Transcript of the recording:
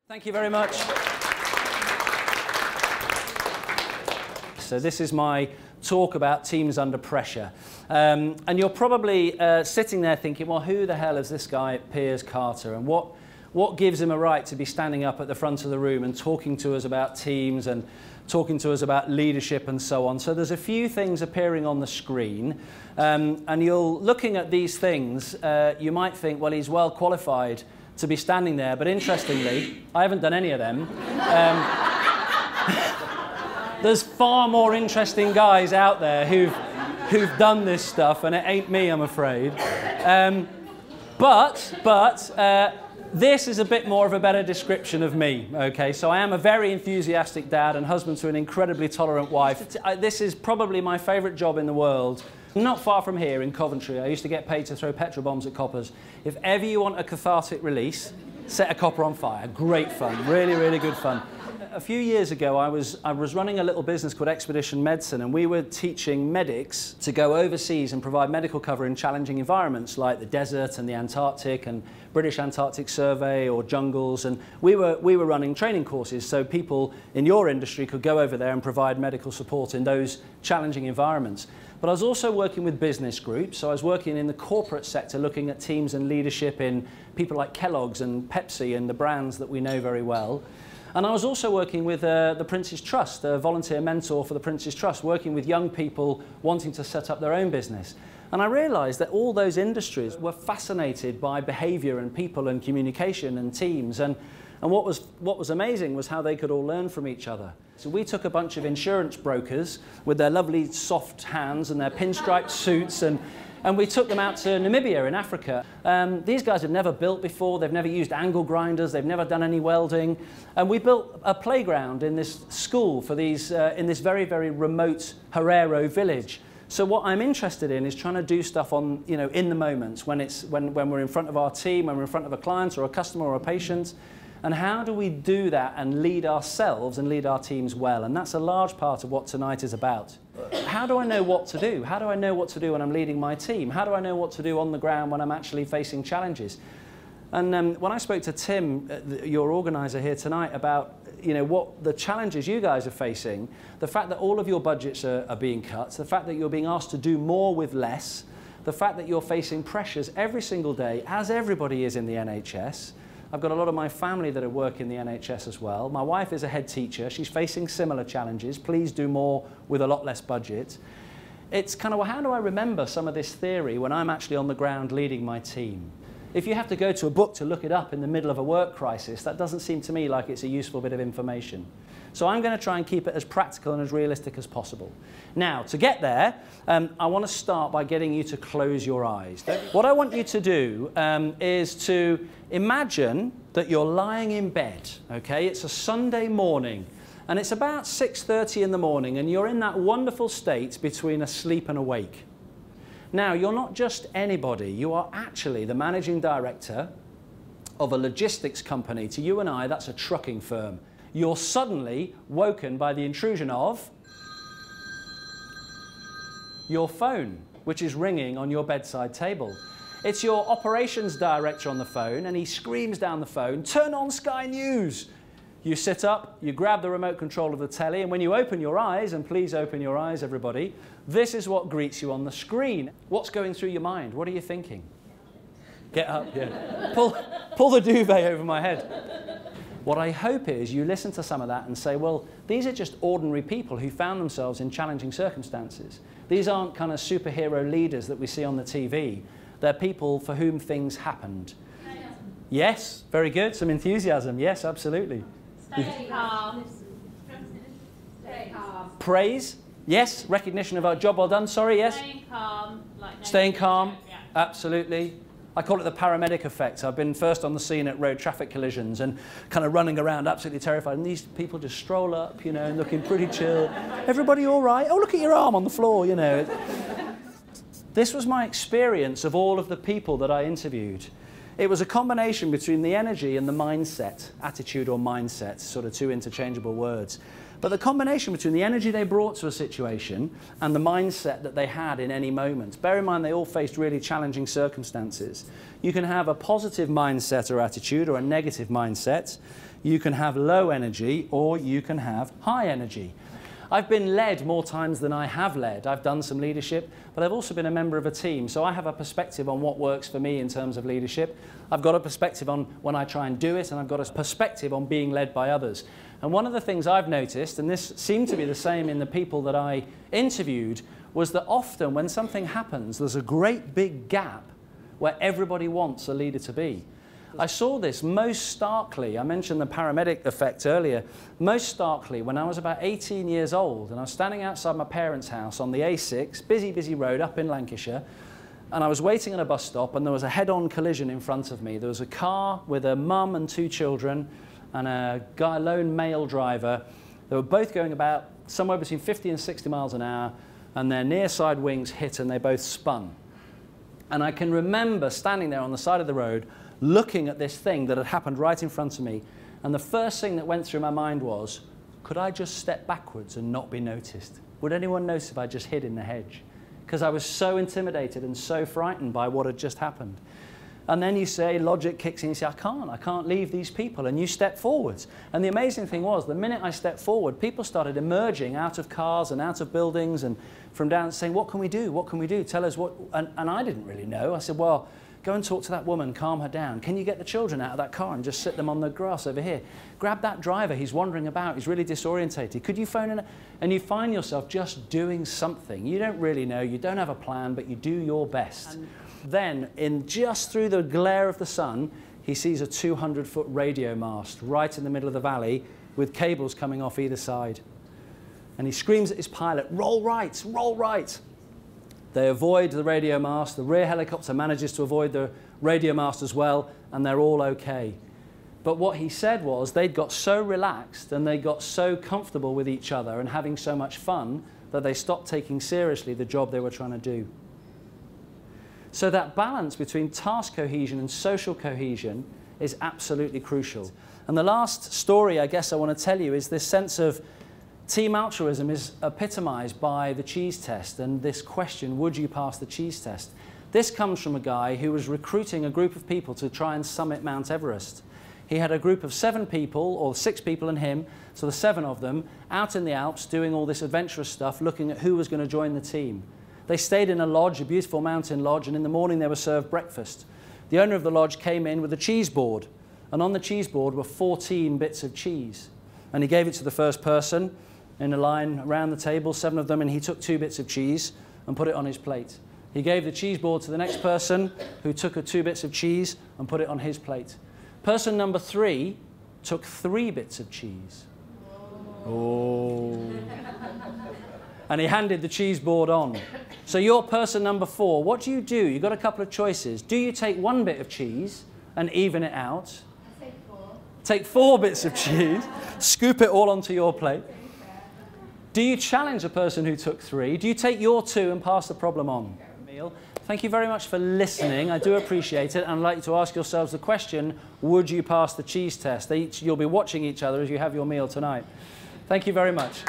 Thank you very much. So this is my talk about teams under pressure. And you're probably sitting there thinking, well, who the hell is this guy, Piers Carter? And what gives him a right to be standing up at the front of the room and talking to us about teams and talking to us about leadership and so on? So there's a few things appearing on the screen. And you're looking at these things, you might think, well, he's well qualified to be standing there, but interestingly, I haven't done any of them. There's far more interesting guys out there who've done this stuff, and it ain't me, I'm afraid. This is a bit more of a better description of me, okay? So I am a very enthusiastic dad and husband to an incredibly tolerant wife. This is probably my favourite job in the world. Not far from here in Coventry, I used to get paid to throw petrol bombs at coppers. If ever you want a cathartic release, set a copper on fire. Great fun, really, really good fun. A few years ago, I was running a little business called Expedition Medicine, and we were teaching medics to go overseas and provide medical cover in challenging environments like the desert and the Antarctic and British Antarctic Survey or jungles. And we were running training courses so people in your industry could go over there and provide medical support in those challenging environments. But I was also working with business groups, so I was working in the corporate sector, looking at teams and leadership in people like Kellogg's and Pepsi and the brands that we know very well. And I was also working with the Prince's Trust, a volunteer mentor for the Prince's Trust, working with young people wanting to set up their own business. And I realized that all those industries were fascinated by behavior and people and communication and teams. And what was amazing was how they could all learn from each other. So we took a bunch of insurance brokers with their lovely soft hands and their pinstriped suits, and we took them out to Namibia in Africa. These guys had never built before, they've never used angle grinders, they've never done any welding. And we built a playground in this school for these, in this very, very remote Herero village. So what I'm interested in is trying to do stuff on, in the moments when we're in front of our team, when we're in front of a client or a customer or a patient. And how do we do that and lead ourselves and lead our teams well? And that's a large part of what tonight is about. How do I know what to do? How do I know what to do when I'm leading my team? How do I know what to do on the ground when I'm actually facing challenges? And when I spoke to Tim, your organizer here tonight, about what the challenges you guys are facing, the fact that all of your budgets are being cut, the fact that you're being asked to do more with less, the fact that you're facing pressures every single day, as everybody is in the NHS. I've got a lot of my family that work in the NHS as well. My wife is a head teacher. She's facing similar challenges. Please do more with a lot less budget. It's kind of, well, how do I remember some of this theory when I'm actually on the ground leading my team? If you have to go to a book to look it up in the middle of a work crisis, that doesn't seem to me like it's a useful bit of information. So I'm going to try and keep it as practical and as realistic as possible. Now, to get there, I want to start by getting you to close your eyes. What I want you to do is to imagine that you're lying in bed, okay? It's a Sunday morning, and it's about 6:30 in the morning, and you're in that wonderful state between asleep and awake. Now, you're not just anybody. You are actually the managing director of a logistics company. To you and I, that's a trucking firm. You're suddenly woken by the intrusion of your phone, which is ringing on your bedside table. It's your operations director on the phone, and he screams down the phone, "Turn on Sky News!" You sit up, you grab the remote control of the telly, and when you open your eyes, and please open your eyes, everybody, this is what greets you on the screen. What's going through your mind? What are you thinking? Get up, yeah. Pull the duvet over my head. What I hope is you listen to some of that and say, well, these are just ordinary people who found themselves in challenging circumstances. These aren't kind of superhero leaders that we see on the TV. They're people for whom things happened. Yes, very good. Some enthusiasm. Yes, absolutely. Stay calm. Stay calm. Praise. Yes. Recognition of our job well done. Sorry, yes. Staying calm. Staying calm. Yeah. Absolutely. I call it the paramedic effect. I've been first on the scene at road traffic collisions and kind of running around absolutely terrified. And these people just stroll up, and looking pretty chill. Everybody all right? Oh, look at your arm on the floor, This was my experience of all of the people that I interviewed. It was a combination between the energy and the mindset, attitude or mindset, sort of two interchangeable words. But the combination between the energy they brought to a situation and the mindset that they had in any moment. Bear in mind, they all faced really challenging circumstances. You can have a positive mindset or attitude or a negative mindset. You can have low energy or you can have high energy. I've been led more times than I have led. I've done some leadership, but I've also been a member of a team. So I have a perspective on what works for me in terms of leadership. I've got a perspective on when I try and do it, and I've got a perspective on being led by others. And one of the things I've noticed, and this seemed to be the same in the people that I interviewed, was that often when something happens, there's a great big gap where everybody wants a leader to be. I saw this most starkly, I mentioned the paramedic effect earlier, most starkly when I was about 18 years old and I was standing outside my parents' house on the A6, busy road up in Lancashire, and I was waiting at a bus stop and there was a head-on collision in front of me. There was a car with a mum and two children and a guy, lone male driver. They were both going about somewhere between 50 and 60 miles an hour, and their near side wings hit and they both spun. And I can remember standing there on the side of the road looking at this thing that had happened right in front of me, and the first thing that went through my mind was, could I just step backwards and not be noticed? Would anyone notice if I just hid in the hedge? Because I was so intimidated and so frightened by what had just happened. And then you say, logic kicks in, you say, I can't leave these people, and you step forwards. And the amazing thing was, the minute I stepped forward, people started emerging out of cars and out of buildings and from down saying, what can we do? What can we do? Tell us what, and I didn't really know. I said, well, go and talk to that woman, calm her down. Can you get the children out of that car and just sit them on the grass over here? Grab that driver, he's wandering about, he's really disorientated. Could you phone in? And you find yourself just doing something. You don't really know, you don't have a plan, but you do your best. And then, just through the glare of the sun, he sees a 200-foot radio mast right in the middle of the valley with cables coming off either side. And he screams at his pilot, roll right, roll right. They avoid the radio mast, the rear helicopter manages to avoid the radio mast as well, and they're all okay. But what he said was they'd got so relaxed and they got so comfortable with each other and having so much fun that they stopped taking seriously the job they were trying to do. So that balance between task cohesion and social cohesion is absolutely crucial. And the last story I guess I want to tell you is this sense of team altruism is epitomized by the cheese test and this question, would you pass the cheese test? This comes from a guy who was recruiting a group of people to try and summit Mount Everest. He had a group of 7 people, or 6 people and him, so the 7 of them, out in the Alps doing all this adventurous stuff, looking at who was going to join the team. They stayed in a lodge, a beautiful mountain lodge, and in the morning they were served breakfast. The owner of the lodge came in with a cheese board, and on the cheese board were 14 bits of cheese. And he gave it to the first person in a line around the table, 7 of them, and he took 2 bits of cheese and put it on his plate. He gave the cheese board to the next person, who took 2 bits of cheese and put it on his plate. Person number 3 took 3 bits of cheese. Oh. And he handed the cheese board on. So you're person number 4. What do? You've got a couple of choices. Do you take 1 bit of cheese and even it out? Take 4. Take 4 bits of cheese, scoop it all onto your plate. Do you challenge a person who took 3? Do you take your 2 and pass the problem on? Thank you very much for listening. I do appreciate it. And I'd like you to ask yourselves the question, would you pass the cheese test? You'll be watching each other as you have your meal tonight. Thank you very much.